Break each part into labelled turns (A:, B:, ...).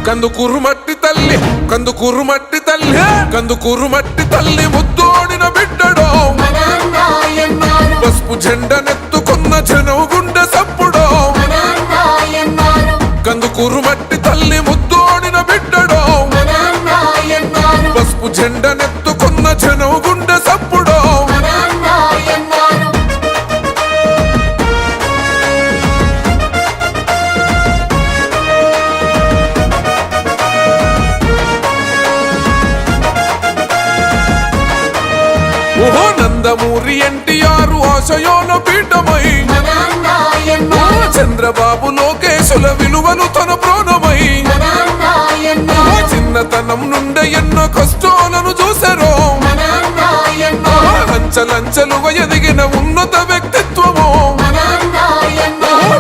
A: కందుకూరు మట్టి తల్లి కందుకూరు మట్టి తల్లి కందుకూరు మట్టి తల్లి ముద్దోడిన బిడ్డడో పసుపు జెండనెత్తుకున్న జనం గుండె సప్పుడో కందుకూరు మట్టి తల్లి ముద్దోడిన బిడ్డడో పసుపు జెండనెత్తుకున్న జనం గుండె సప్పుడో ఓహో నందమూరి ఎన్టీఆర్ ఆశయోల పీఠమై చంద్రబాబు లోకేశుల విలువలు తన ప్రాణమై చిన్నతనం నుండి ఎన్నో కష్టాలను చూసారో అంచలంచలుగా ఎదిగిన ఉన్నత వ్యక్తిత్వము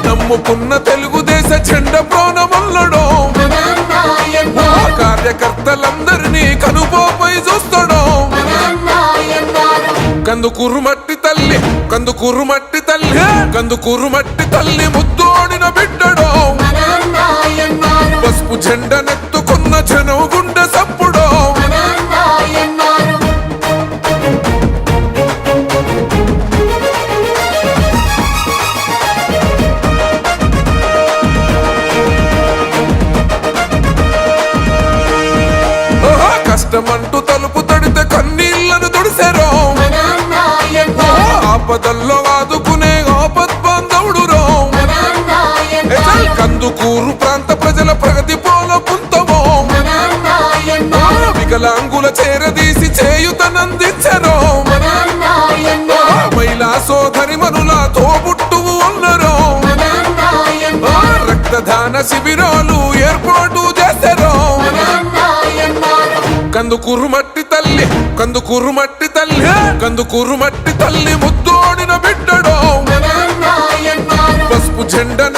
A: నమ్ముకున్న తెలుగుదేశ జెండ ప్రాణమల్లడో కార్యకర్తలందరినీ కనుపోపై చూస్తాడో కందుకూరు మట్టి తల్లి కందుకూరు మట్టి తల్లి కందుకూరు మట్టి తల్లి ముద్దోడిన బిడ్డడో పసుపు జెండనెత్తుకున్న జనం గుండె సప్పుడో కష్టమంటూ తలుపు తడితే కన్నీళ్లను తుడిసారో ఆపదల్లో ఆదుకునే ఆపద్బాంధవుడురో కందుకూరు ప్రాంత ప్రజల ప్రగతి పోల పుంతవో వికలాంగుల చేరదీసి చేయుతనందించరో మహిళా సోదరి మనుల తోబుట్టువు అన్నరో రక్తదాన శిబిరాలు ఏర్పాటు చేశారో కందుకూరు మట్టి తల్లి కందుకూరు మట్టి తల్లి కందుకూరు మట్టి తల్లి ముద్దోడిన బిడ్డడో పసుపు జెండన